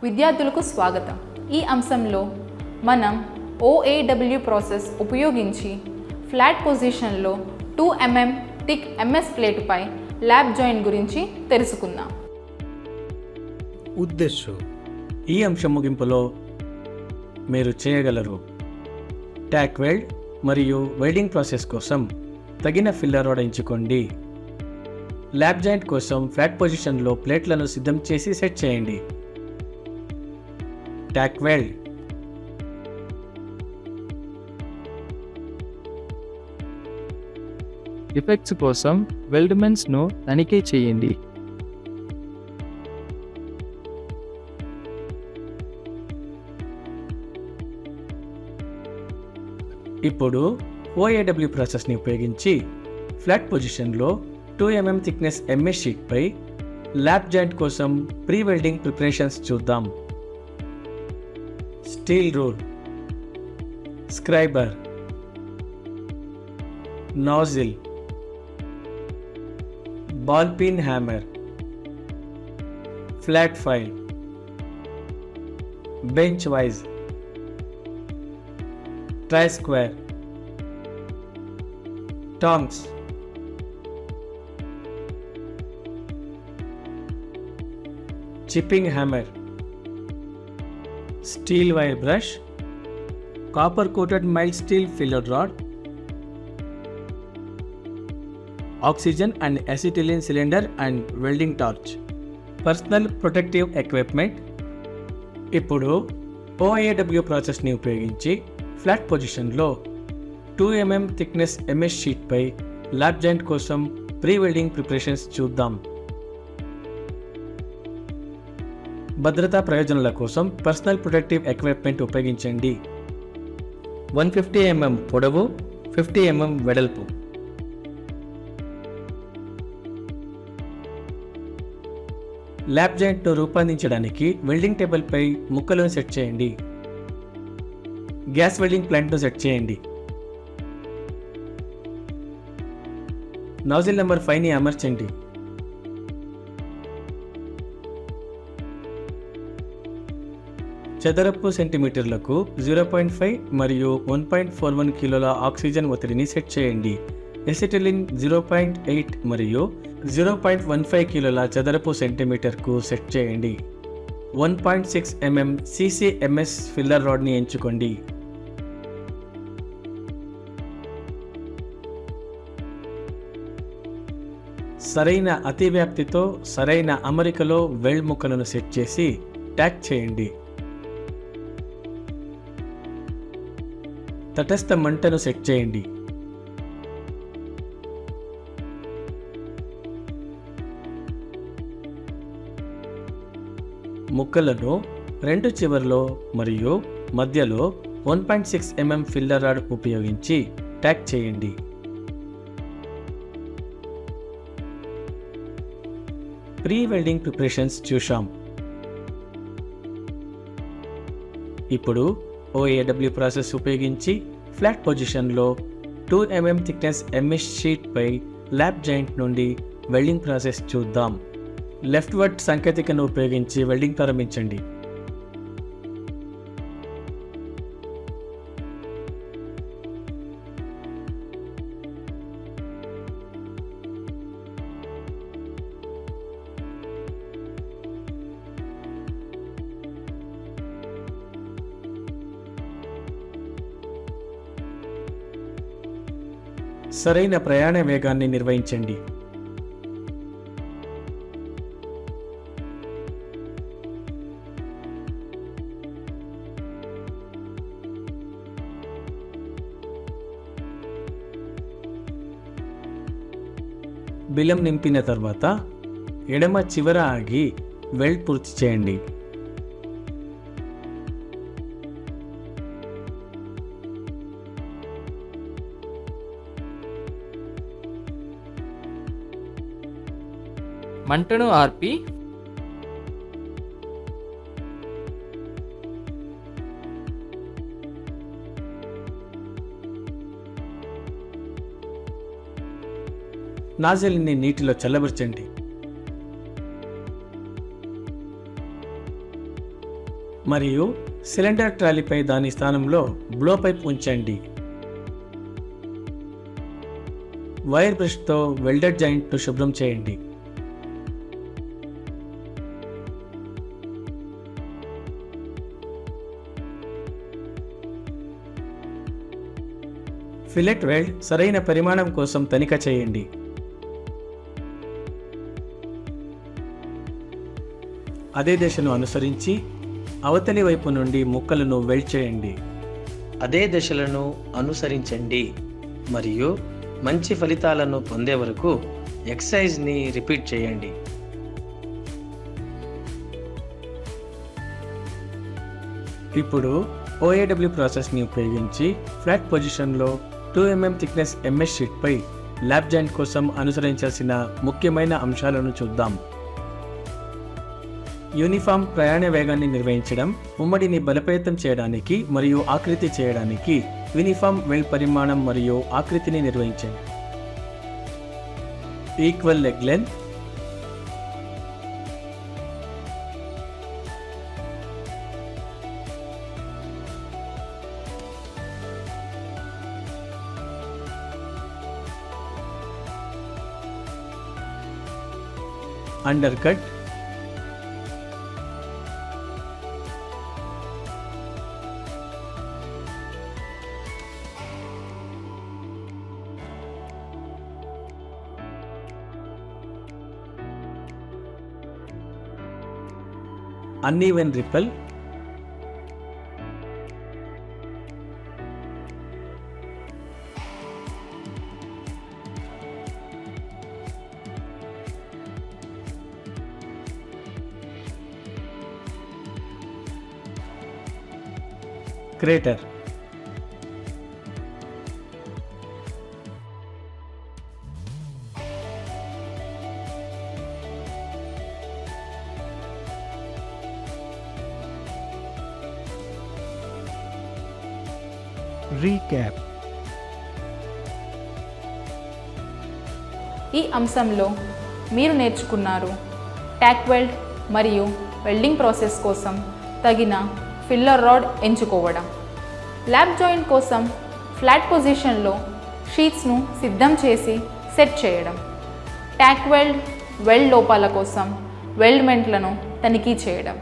విద్యార్థులకు స్వాగతం. ఈ అంశంలో మనం OAW ప్రాసెస్ ఉపయోగించి ఫ్లాట్ పొజిషన్లో 2 mm థిక్ MS ప్లేటుపై ల్యాప్ జాయింట్ గురించి తెలుసుకుందాం. ఉద్దేశం ఈ అంశం ముగింపులో మీరు చేయగలరు. ట్యాక్ వెల్డ్ మరియు వెల్డింగ్ ప్రాసెస్ కోసం తగిన ఫిల్లర్ రాడ్ ఎంచుకోండి. ల్యాప్ జాయింట్ కోసం ఫ్లాట్ పొజిషన్లో ప్లేట్లను సిద్ధం చేసి సెట్ చేయండి. ట్యాక్ వెల్డ్, డిఫెక్ట్స్ కోసం వెల్డ్మెంట్స్ను తనిఖీ చేయండి. ఇప్పుడు OAW ప్రాసెస్ని ఉపయోగించి ఫ్లాట్ పొజిషన్లో 2 mm థిక్నెస్ MS షీట్పై ల్యాప్ జాయింట్ కోసం ప్రీ వెల్డింగ్ ప్రిపరేషన్స్ చూద్దాం. Steel rule, scriber, nozzle, ball pin hammer, flat file, bench vice, try square, tongs, chipping hammer, steel wire brush, copper coated mild steel filler rod, oxygen and acetylene cylinder and welding torch, personal protective equipment. ఇప్పుడు OAW ప్రాసెస్ని ఉపయోగించి flat పొజిషన్లో 2 mm thickness MS షీట్పై lap joint కోసం pre welding preparations చూద్దాం. భద్రతా ప్రయోజనాల కోసం పర్సనల్ ప్రొటెక్టివ్ ఎక్విప్మెంట్ ఉపయోగించండి. 150 mm పొడవు, 50 mm వెడల్పు. ల్యాప్ జాయింట్ను రూపొందించడానికి వెల్డింగ్ టేబుల్పై ముక్కలను సెట్ చేయండి. గ్యాస్ వెల్డింగ్ ప్లాంట్ను సెట్ చేయండి. నాజిల్ నెంబర్ 5ని అమర్చండి. చదరపు సెంటీమీటర్లకు 0.5 మరియు 1.41 కిలోల ఆక్సిజన్ ఒత్తిడిని సెట్ చేయండి. ఎసిటిలిన్ 0.8 మరియు 0.15 కిలోల చదరపు సెంటీమీటర్కు సెట్ చేయండి. 1.6 mm CCMS ఫిల్లర్ రాడ్ని ఎంచుకోండి. సరైన అతివ్యాప్తితో సరైన అమరికలో వెల్డ్ ముక్కలను సెట్ చేసి ట్యాక్ చేయండి. తటస్థ మంటను సెట్ చేయండి. ముక్కలను రెండు చివర్లో మరియు మధ్యలో 1.6 mm ఫిల్లర్ రాడ్ ఉపయోగించి ట్యాక్ చేయండి. ప్రీ వెల్డింగ్ ప్రిపరేషన్స్ చూశాం. ఇప్పుడు OAW ప్రాసెస్ ఉపయోగించి ఫ్లాట్ పొజిషన్లో 2 mm థిక్నెస్ MS షీట్పై ల్యాప్ జాయింట్ నుండి వెల్డింగ్ ప్రాసెస్ చూద్దాం. లెఫ్ట్ వర్డ్ సాంకేతికను ఉపయోగించి వెల్డింగ్ ప్రారంభించండి. సరైన ప్రయాణ వేగాన్ని నిర్వహించండి. బిలం నింపిన తర్వాత ఎడమ చివర ఆగి వెల్డ్ పూర్తి చేయండి. మంటను ఆర్పి నాజిల్ని నీటిలో చల్లబరచండి. మరియు సిలిండర్ ట్రాలీపై దాని స్థానంలో బ్లో పైప్ ఉంచండి. వైర్ బ్రష్తో వెల్డెడ్ జాయింట్ను శుభ్రం చేయండి. ఫిలెట్ వెల్డ్ సరైన పరిమాణం కోసం తనిఖీ చేయండి. అదే దశను అనుసరించి అవతలి వైపు నుండి ముక్కలను వెల్డ్ చేయండి. అదే దశలను అనుసరించండి మరియు మంచి ఫలితాలను పొందే వరకు ఎక్సర్సైజ్ని రిపీట్ చేయండి. ఇప్పుడు OAW ప్రాసెస్ని ఉపయోగించి ఫ్లాట్ పొజిషన్లో 2 mm థిక్నెస్ MS షీట్పై ల్యాప్ జాయింట్ కోసం అనుసరించాల్సిన ముఖ్యమైన అంశాలను చూద్దాం. యూనిఫామ్ ప్రయాణ వేగాన్ని నిర్వహించడం, ఉమ్మడిని బలోపేతం చేయడానికి మరియు ఆకృతి చేయడానికి యూనిఫామ్ వెల్డ్ పరిమాణం మరియు ఆకృతిని నిర్వహించండి. Equal leg length, under cut, uneven ripple, crater. Recap. ఈ అంశంలో మీరు నేర్చుకున్నారు ట్యాక్ వెల్డ్ మరియు వెల్డింగ్ ప్రాసెస్ కోసం తగిన ఫిల్లర్ రాడ్ ఎంచుకోవడం, ల్యాప్ జాయింట్ కోసం ఫ్లాట్ పొజిషన్లో షీట్స్ను సిద్ధం చేసి సెట్ చేయడం, ట్యాక్ వెల్డ్ లోపాల కోసం వెల్డ్మెంట్లను తనిఖీ చేయడం.